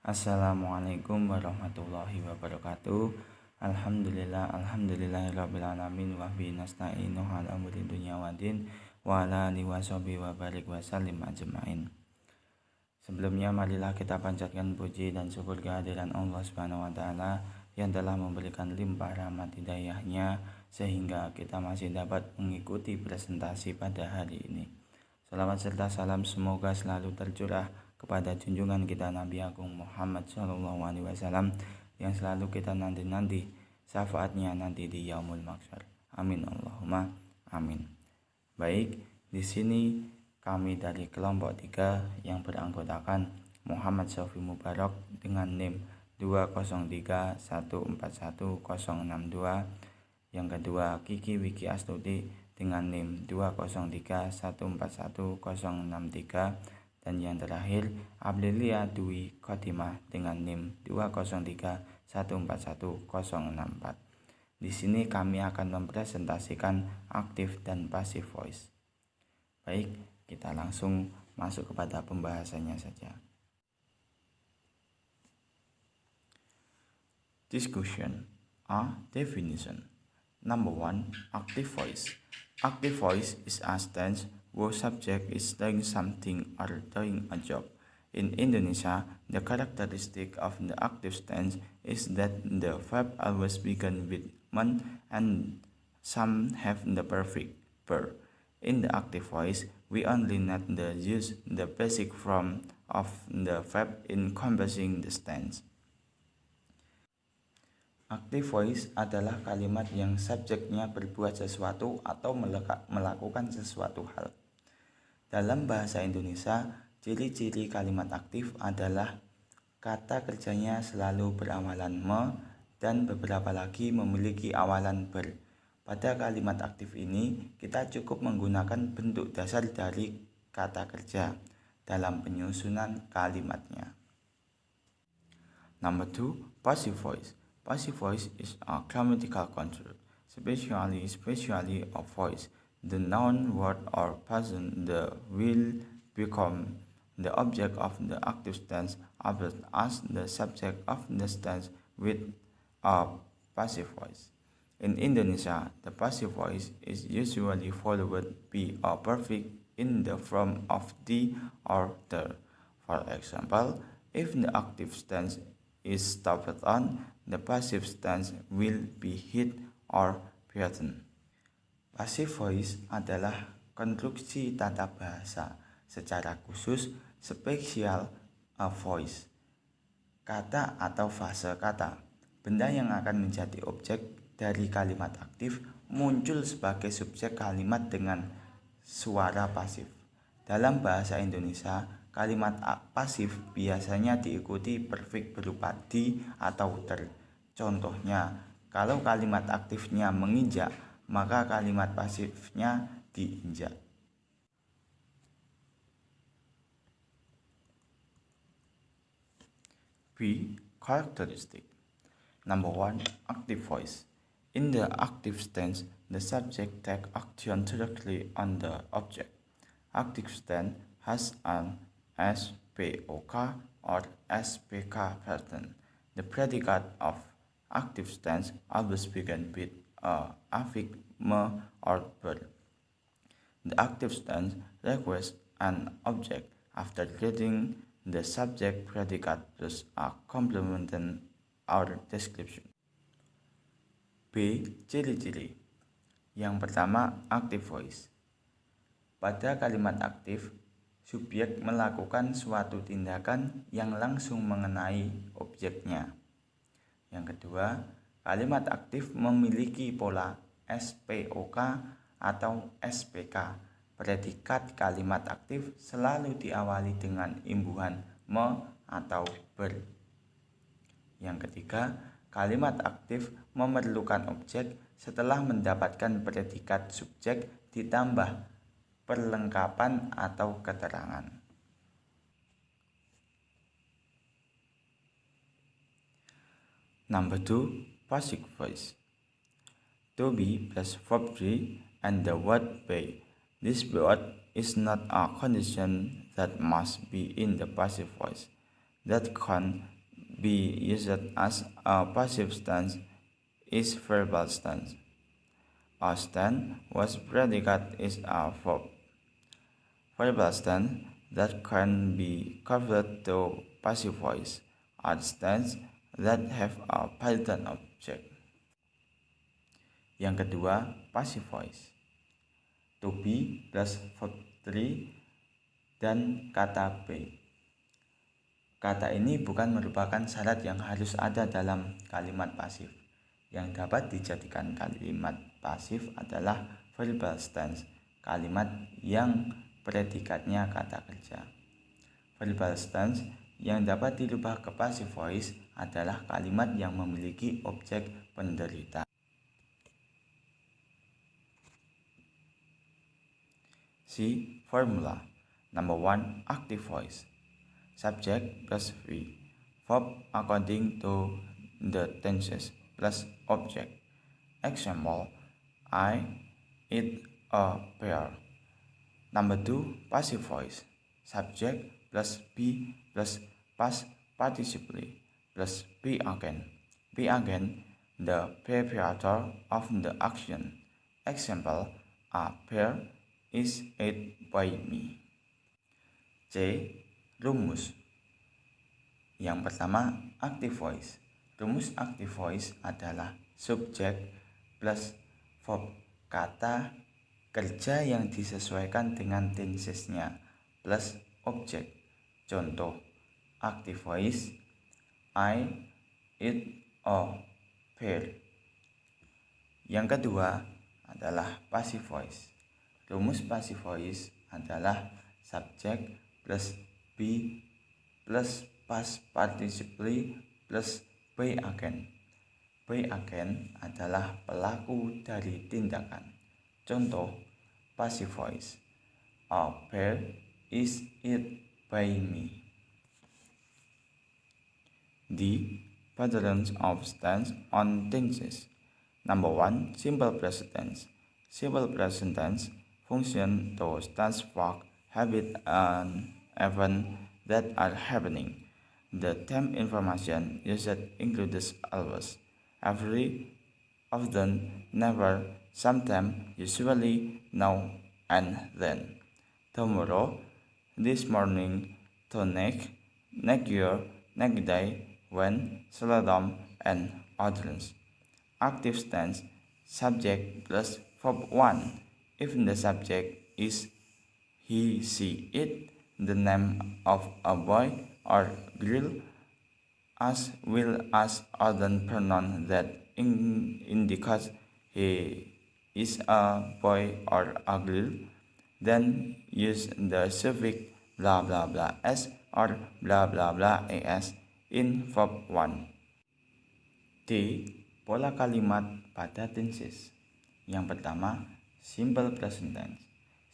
Assalamualaikum warahmatullahi wabarakatuh. Alhamdulillahirrabbilalamin wa bihi nasta'inu ala umuri dunya waddin wa ala alihi washabihi wa barik wa sallim ajmain. Sebelumnya marilah kita panjatkan puji dan syukur kehadiran Allah Subhanahu wa taala yang telah memberikan limpah rahmat hidayahnya sehingga kita masih dapat mengikuti presentasi pada hari ini. Salawat serta salam semoga selalu tercurah kepada junjungan kita Nabi Agung Muhammad SAW yang selalu kita nanti syafaatnya nanti di yaumul mahsyar. Amin Allahumma amin. Baik, di sini kami dari kelompok 3 yang beranggotakan Muhammad Sofi Mubarak dengan NIM 203141062, yang kedua Kiki Wiki Astuti dengan NIM 203141063, dan yang terakhir Ablilia Dwi Khotimah dengan NIM 203141064. Di sini kami akan mempresentasikan aktif dan passive voice. Baik, kita langsung masuk kepada pembahasannya saja. Discussion. Definition. Number 1. Active voice. Active voice is a stance where subject is doing something or doing a job. In Indonesia, the characteristic of the active tense is that the verb always begin with man and some have the perfect verb. In the active voice, we only need to use the basic form of the verb in composing the tense. Active voice adalah kalimat yang subjeknya berbuat sesuatu atau melakukan sesuatu hal. Dalam bahasa Indonesia, ciri-ciri kalimat aktif adalah kata kerjanya selalu berawalan me dan beberapa lagi memiliki awalan ber. Pada kalimat aktif ini, kita cukup menggunakan bentuk dasar dari kata kerja dalam penyusunan kalimatnya. Number 2, passive voice. Passive voice is a grammatical construct, especially a voice. The noun, word, or person will become the object of the active tense as the subject of the tense with a passive voice. In Indonesia, the passive voice is usually followed by a prefix in the form of the or the. For example, if the active tense is stopped on, the passive tense will be hit or beaten. Passive voice adalah konstruksi tata bahasa, secara khusus spesial a voice, kata atau fase kata. Benda yang akan menjadi objek dari kalimat aktif muncul sebagai subjek kalimat dengan suara pasif. Dalam bahasa Indonesia, kalimat pasif biasanya diikuti prefix berupa di atau ter. Contohnya, kalau kalimat aktifnya menginjak, maka kalimat pasifnya diinjak. B. Characteristic. Number 1. Active voice. In the active tense, the subject takes action directly on the object. Active tense has an SPOK or SPK pattern. The predicate of active tense always begins with a affix me or ber. The active tense requires an object after getting the subject predicate plus a complement or description. B. Ciri-ciri. Yang pertama, active voice. Pada kalimat aktif, subjek melakukan suatu tindakan yang langsung mengenai objeknya. Yang kedua, kalimat aktif memiliki pola SPOK atau SPK. Predikat kalimat aktif selalu diawali dengan imbuhan me atau ber. Yang ketiga, kalimat aktif memerlukan objek setelah mendapatkan predikat subjek ditambah perlengkapan atau keterangan. Number 2, passive voice. To be plus verb be and the word be. This word is not a condition that must be in the passive voice. That can be used as a passive tense is verbal tense. A tense whose predicate is a verb. Verbal tense that can be converted to passive voice are tense that have a pattern object. Yang kedua, passive voice. To be plus verb 3 dan kata be. Kata ini bukan merupakan syarat yang harus ada dalam kalimat pasif. Yang dapat dijadikan kalimat pasif adalah verbal tense, kalimat yang predikatnya kata kerja. Verbal tense yang dapat dirubah ke passive voice adalah kalimat yang memiliki objek penderita. See formula. Number 1, active voice. Subject plus V. Verb according to the tenses plus object. Example, I eat a pear. Number 2, passive voice. Subject plus be plus past participle plus be again. Be again, the perpetrator of the action. Example, a pear is ate by me. C. Rumus. Yang pertama, active voice. Rumus active voice adalah subjek plus verb, kata kerja yang disesuaikan dengan tensesnya plus objek. Contoh, active voice, I eat a pear. Yang kedua adalah passive voice. Rumus passive voice adalah subject plus be plus past participle plus be again. Be again adalah pelaku dari tindakan. Contoh, passive voice, a pear is eaten by me. D. Patterns of tense on tenses. Number 1, simple present tense. Simple present tense function to transfer habit and events that are happening. The time information used includes always, every, often, never, sometimes, usually, now, and then. Tomorrow, this morning, tonight, next year, next day, when, seldom, and others. Active tense, subject plus verb 1. If the subject is he, she, it, the name of a boy or girl, as well as other pronoun that indicates he is a boy or a girl, then use the suffix blah blah blah s or blah blah blah as in verb 1. D. Pola kalimat pada tenses. Yang pertama, simple present tense.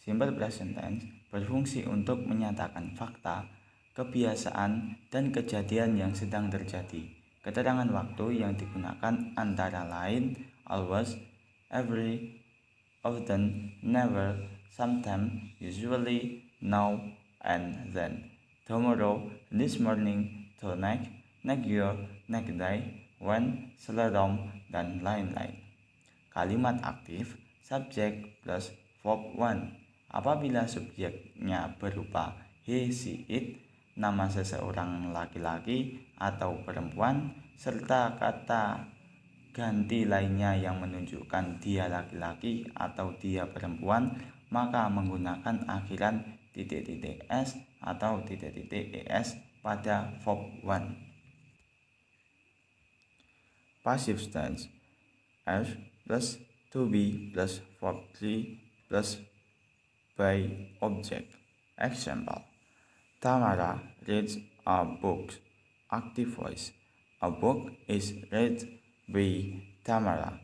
Simple present tense berfungsi untuk menyatakan fakta, kebiasaan, dan kejadian yang sedang terjadi. Keterangan waktu yang digunakan antara lain always, every, often, never, sometimes, usually, now, and then. Tomorrow, this morning, tonight, next year, next day, when, seldom, dan lain-lain. Kalimat aktif, subjek plus verb 1. Apabila subjeknya berupa he, she, it, nama seseorang laki-laki atau perempuan, serta kata ganti lainnya yang menunjukkan dia laki-laki atau dia perempuan, maka menggunakan akhiran titik-titik s atau titik-titik es pada verb 1. Passive tense, as plus to be plus verb 3 plus by object. Example, Tamara reads a book. Active voice, a book is read by Tamara.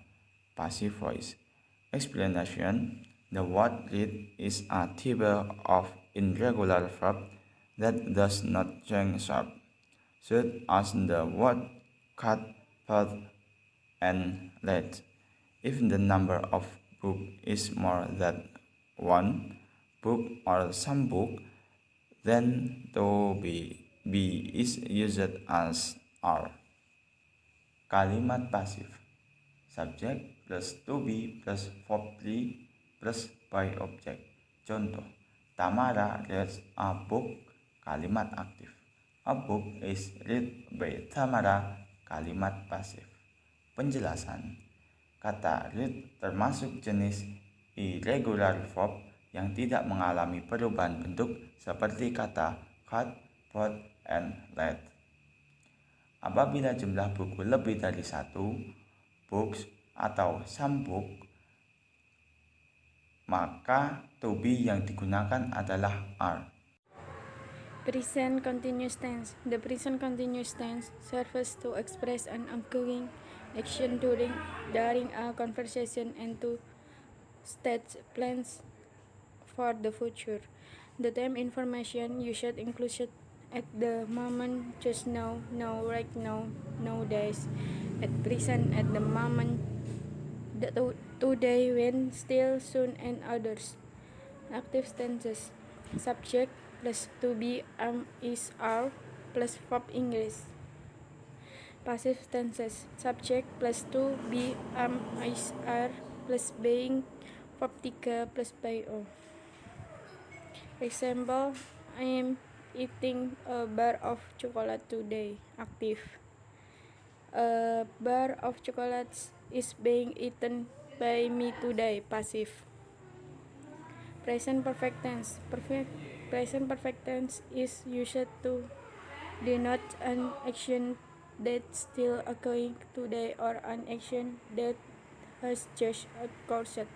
Passive voice. Explanation, the word read is a type of irregular verb that does not change shape, such as the word cut, put, and read. If the number of book is more than one book or some book, then to be is used as are. Kalimat pasif. Subjek plus to be plus verb plus by object. Contoh, Tamara reads a book. Kalimat aktif. A book is read by Tamara. Kalimat pasif. Penjelasan. Kata read termasuk jenis irregular verb yang tidak mengalami perubahan bentuk seperti kata cut, bought, and read. Apabila jumlah buku lebih dari satu, books atau some book, maka to be yang digunakan adalah are. Present continuous tense. The present continuous tense serves to express an ongoing action during a conversation and to state plans for the future. The time information used included at the moment, just now, right now, nowadays, at present, at the moment, today, when, still, soon, and others. Active tenses. Subject plus to be, is, are, plus verb English. Passive tenses. Subject plus to be, is, are, plus being, verb 3 plus by o. Example, I am eating a bar of chocolate today. Active. A bar of chocolates is being eaten by me today. Passive. Present perfect tense. Present perfect tense is used to denote an action that's still occurring today or an action that has just occurred.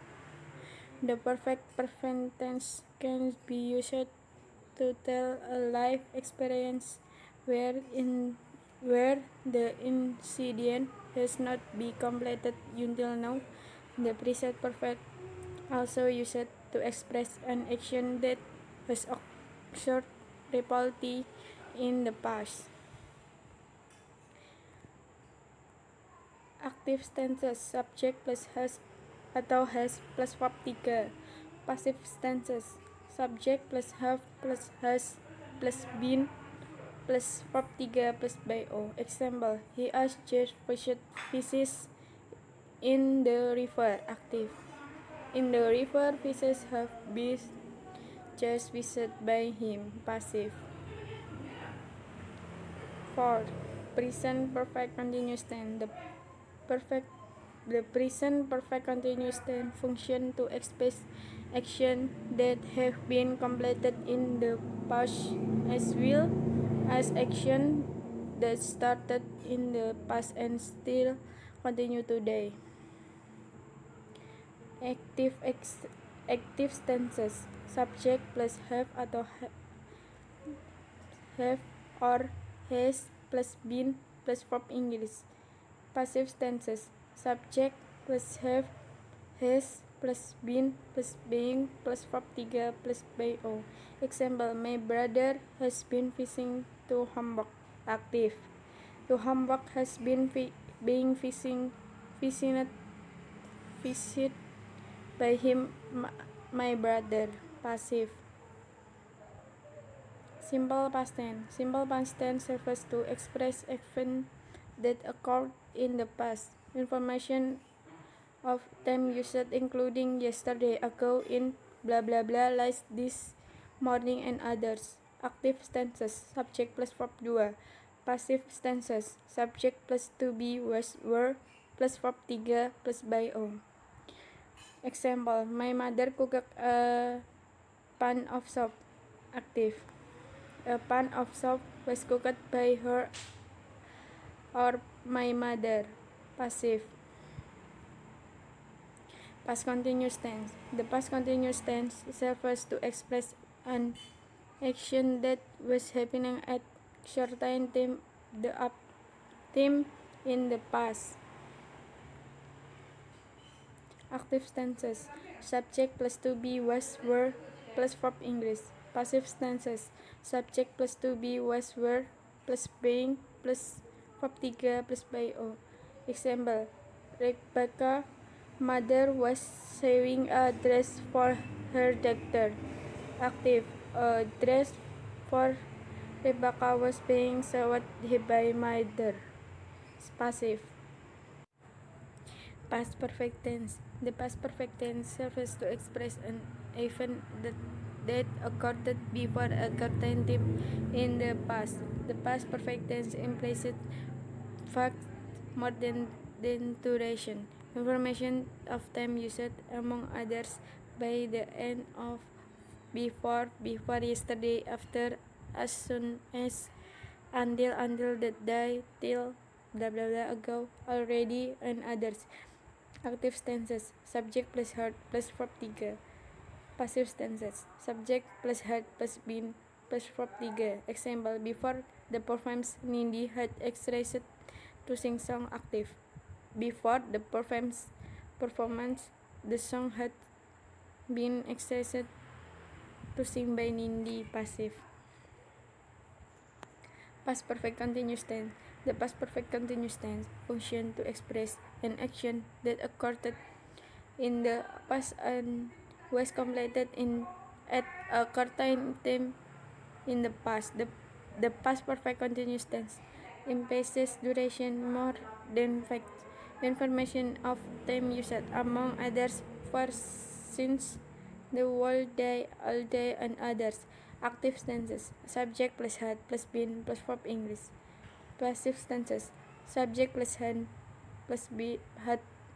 The perfect tense can be used to tell a life experience where the incident has not been completed until now. The present perfect also used to express an action that has occurred repeatedly in the past. Active tenses. Subject plus has atau has plus verb 3. Passive tenses. Subject plus have plus has plus been plus verb 3 plus by o. Example, he has just fishes in the river. Active. In the river, fishes have been just visited by him. Passive. 4. Present perfect continuous tense. The present perfect continuous tense function to express action that have been completed in the past as well as action that started in the past and still continue today. Active tenses. Subject plus have atau have or has plus been plus verb English. Passive tenses. Subject plus have, has plus been plus being plus verb 3 plus by o. Example, my brother has been fishing to Hamburg. Active. To Hamburg has been being visited by him, my brother. Passive. Simple past tense. Simple past tense serves to express events that occurred in the past. Information of time used including yesterday, ago, in, blah blah blah, like this morning, and others. Active tenses. Subject plus verb 2. Passive tenses. Subject plus to be, was, were, plus verb 3 plus by o. Example, my mother cooked a pan of soup. Active. A pan of soup was cooked by her or my mother. Passive. Past continuous tense. The past continuous tense serves to express an action that was happening at certain time in the past. Active tenses. Subject plus to be, was, were, plus verb English. Passive tenses. Subject plus to be, was, were, plus being, plus verb 3 plus by o. Example, Rebecca mother was sewing a dress for her daughter. Active. A dress for Rebecca was being showed by my mother. Passive. Past perfect tense. The past perfect tense serves to express an event that occurred before a certain time in the past. The past perfect tense implies fact more than duration. Information of time used among others by the end of before yesterday, after, as soon as, until that day, till, blah blah blah, ago, already, and others. Active tenses, subject plus heard plus verb 3. Passive tenses, subject plus heard plus been plus verb 3. Example, before the performance, Nindi had exercised to sing song. Active. Before the performance, the song had been exercised to sing by Nindi. Passive. Past perfect continuous tense. The past perfect continuous tense function to express an action that occurred in the past and was completed at a certain time in the past. The past perfect continuous tense emphasizes duration more than fact. Information of time used among others for, since, the whole day, all day, and others. Active tenses, subject plus had plus been plus verb English. Passive tenses, subject plus had,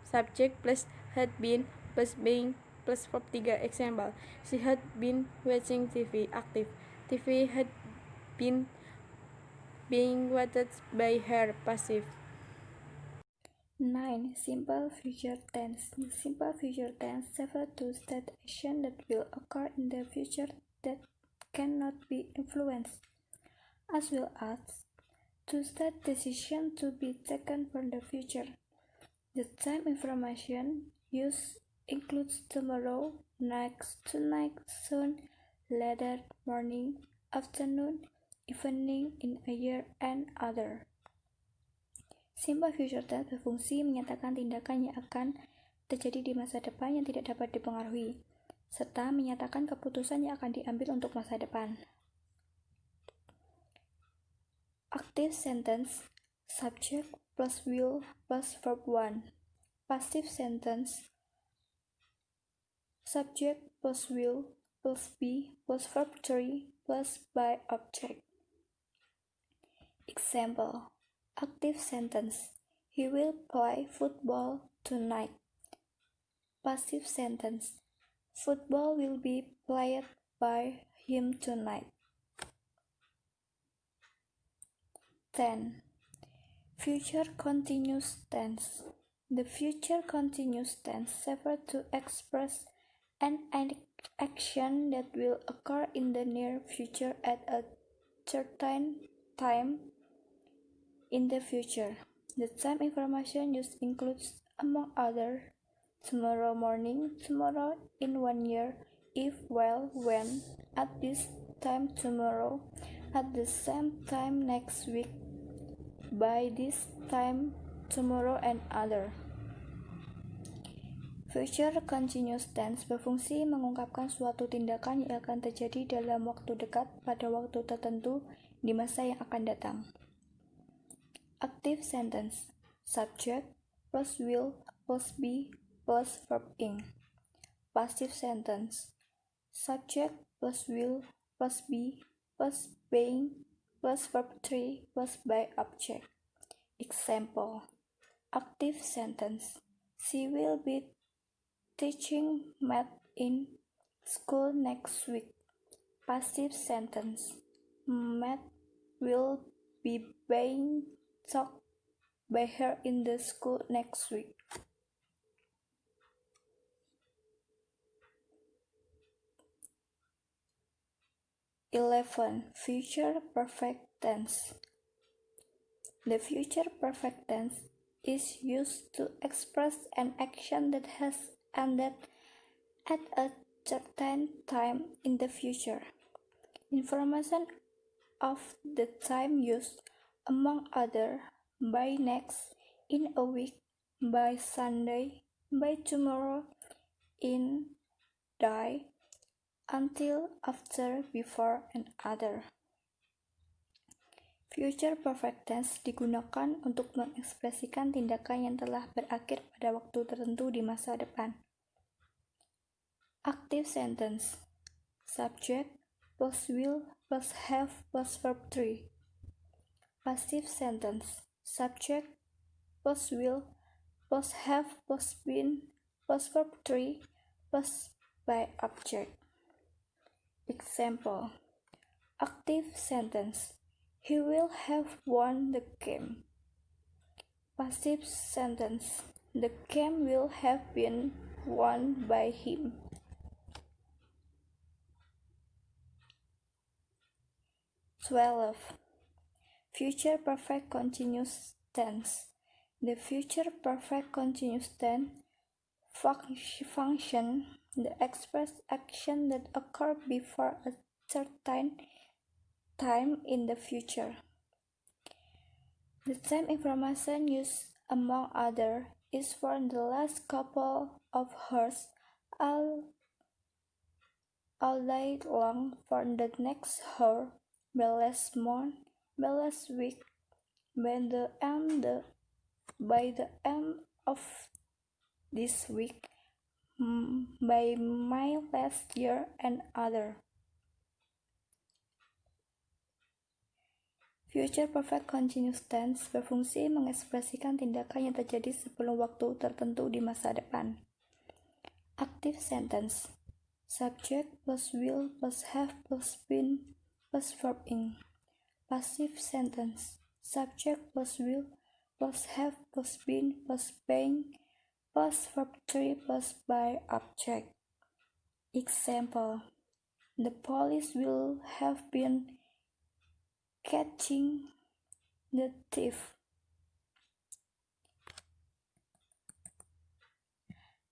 subject plus had been plus being plus verb 3. Example, she had been watching TV. Active, TV had been being watched by her. Passive. 9. Simple future tense. The simple future tense refers to state action that will occur in the future that cannot be influenced, as well as to state decision to be taken for the future. The time information used includes tomorrow, next, tonight, soon, later, morning, afternoon, evening, in a year, and other. Simple future tense berfungsi menyatakan tindakan yang akan terjadi di masa depan yang tidak dapat dipengaruhi, serta menyatakan keputusan yang akan diambil untuk masa depan. Active sentence, subject plus will plus verb 1. Passive sentence, subject plus will plus be plus verb 3 plus by object. Example, active sentence, he will play football tonight. Passive sentence, football will be played by him tonight. 10. Future continuous tense. The future continuous tense refers to express an action that will occur in the near future at a certain time in the future. The time information used includes, among others, tomorrow morning, tomorrow, in 1 year, if, well, when, at this time tomorrow, at the same time next week, by this time tomorrow, and other. Future continuous tense berfungsi mengungkapkan suatu tindakan yang akan terjadi dalam waktu dekat pada waktu tertentu di masa yang akan datang. Active sentence, subject plus will plus be plus verb ing. Passive sentence, subject plus will plus be plus being plus verb 3 plus by object. Example, active sentence, she will be teaching math in school next week. Passive sentence, math will be being taught by her in the school next week. 11. Future perfect tense. The future perfect tense is used to express an action that has ended at a certain time in the future. Information of the time used, among other, by next, in a week, by Sunday, by tomorrow, in, die, until, after, before, and other. Future perfect tense digunakan untuk mengekspresikan tindakan yang telah berakhir pada waktu tertentu di masa depan. Active sentence. Subject plus will plus have plus verb 3. Passive sentence. Subject plus will plus have plus been plus verb 3 plus by object. Example. Active sentence. He will have won the game. Passive sentence. The game will have been won by him. Future perfect continuous tense. The future perfect continuous tense function the express action that occur before a certain time in the future. The same information used among other is for the last couple of hours all day long, for the next hour, the last month, the last week, by the end of this week, by my last year, and other. Future perfect continuous tense berfungsi mengekspresikan tindakan yang terjadi sebelum waktu tertentu di masa depan. Active sentence. Subject plus will plus have plus been plus verb ing. Passive sentence. Subject plus will plus have plus been plus being plus verb 3 plus by object. Example. The police will have been catching the thief.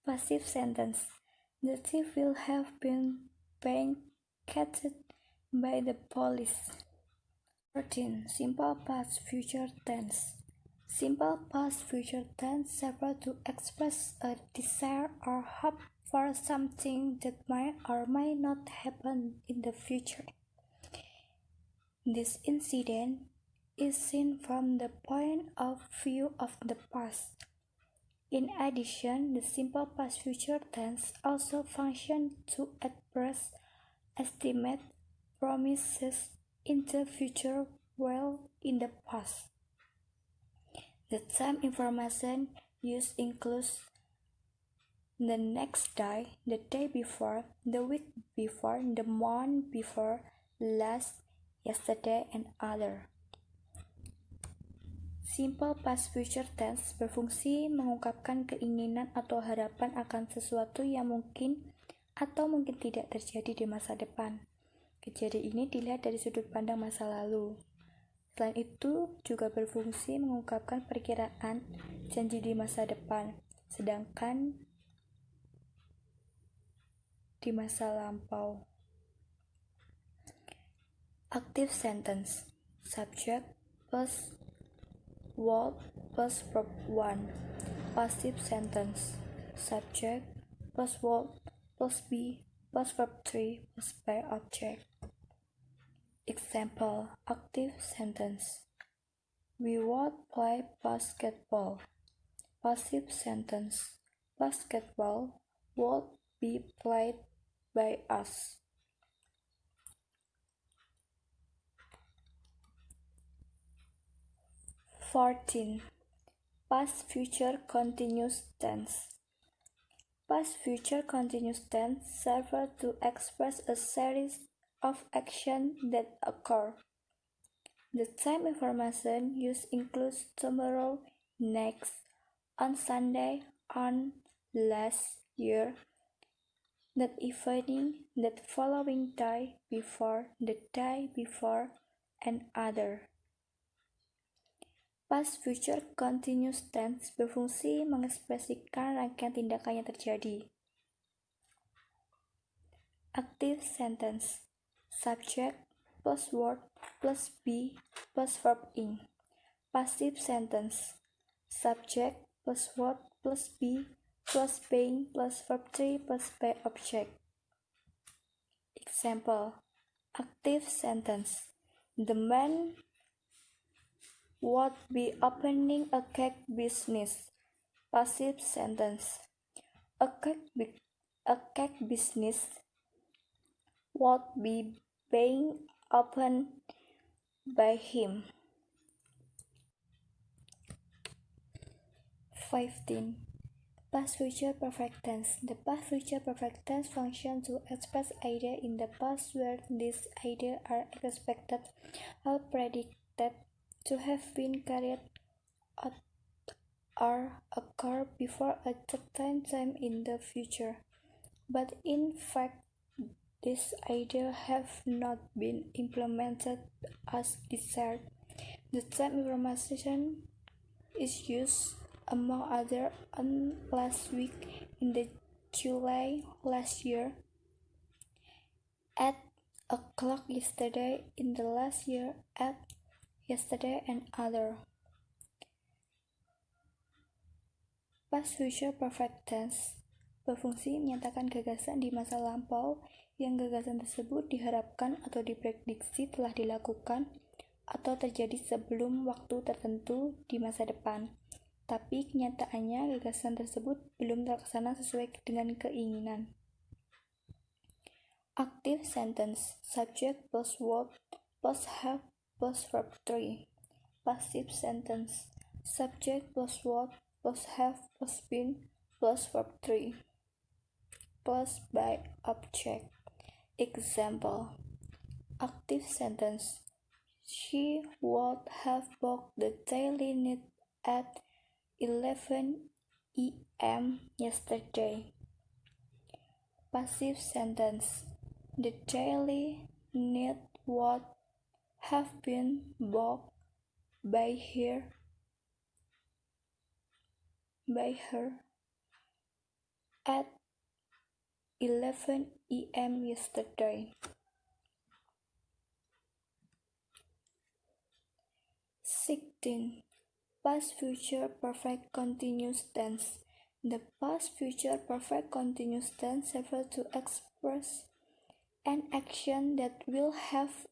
Passive sentence. The thief will have been catched by the police. 13. Simple past future tense. Simple past future tense serve to express a desire or hope for something that might or may not happen in the future. This incident is seen from the point of view of the past. In addition, the simple past future tense also functions to express estimate promises in the future while in the past. The same information used includes the next day, the day before, the week before, the month before, last, yesterday, and other. Simple past future tense berfungsi mengungkapkan keinginan atau harapan akan sesuatu yang mungkin atau mungkin tidak terjadi di masa depan. Kejadian ini dilihat dari sudut pandang masa lalu. Selain itu, juga berfungsi mengungkapkan perkiraan janji di masa depan, sedangkan di masa lampau. Active sentence. Subject plus would plus verb 1. Passive sentence. Subject plus would plus be plus verb 3 plus by object. Example. Active sentence. We would play basketball. Passive sentence. Basketball would be played by us. 14. Past future continuous tense. Past future continuous tense serve to express a series of actions that occur. The same information used includes tomorrow, next, on Sunday, on, last year, that evening, that following day, before, the day before, and other. Past future continuous tense berfungsi mengekspresikan rangkaian tindakan yang terjadi. Active sentence. Subject plus word plus be plus verb ing. Passive sentence. Subject plus word plus be plus being plus verb 3 plus by object. Example. Active sentence. The man would be opening a cake business. Passive sentence. A cake business would be being opened by him. 15. Past future perfect tense. The past future perfect tense function to express ideas in the past where these ideas are expected or predicted to have been carried out or occur before a certain time in the future. But in fact, these ideas have not been implemented as desired. The same information is used among other on last week in the July last year, at o'clock yesterday in the last year, at yesterday and other. Past future perfect tense berfungsi menyatakan gagasan di masa lampau yang gagasan tersebut diharapkan atau diprediksi telah dilakukan atau terjadi sebelum waktu tertentu di masa depan. Tapi kenyataannya gagasan tersebut belum terlaksana sesuai dengan keinginan. Active sentence. Subject plus word plus have plus verb 3. Passive sentence. Subject plus word plus have plus been plus verb 3 plus by object. Example. Active sentence. She would have booked the daily need at 11 a.m. yesterday. Passive sentence. The daily need would have been booked by her at 11 a.m. yesterday. 16. Past future perfect continuous tense. The past future perfect continuous tense refers to express an action that will have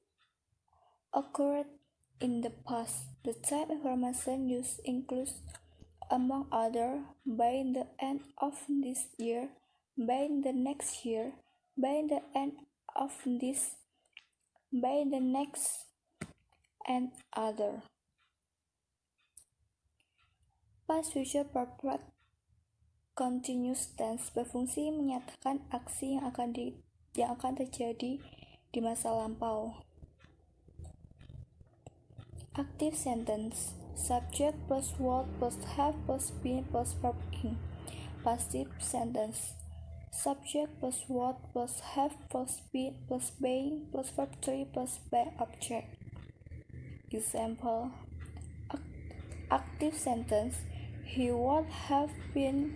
occurred in the past. The type information used includes, among other, by the end of this year, by the next year, by the end of this, by the next, and other. Past future perfect continuous tense berfungsi menyatakan aksi yang akan terjadi di masa lampau. Active sentence. Subject plus word plus have plus been plus verb in. Passive sentence. Subject plus word plus have plus been plus being plus verb 3 plus by object. Example. Active sentence. He would have been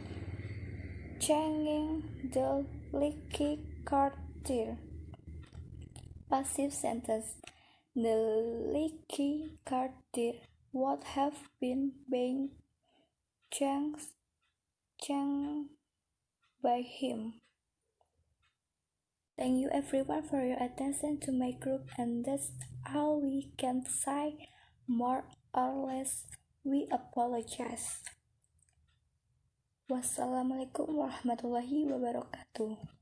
changing the leaky car tire. Passive sentence. The leaky car tire would have been being changed by him. Thank you everyone for your attention to my group, and that's all we can say. More or less, we apologize. Wassalamualaikum warahmatullahi wabarakatuh.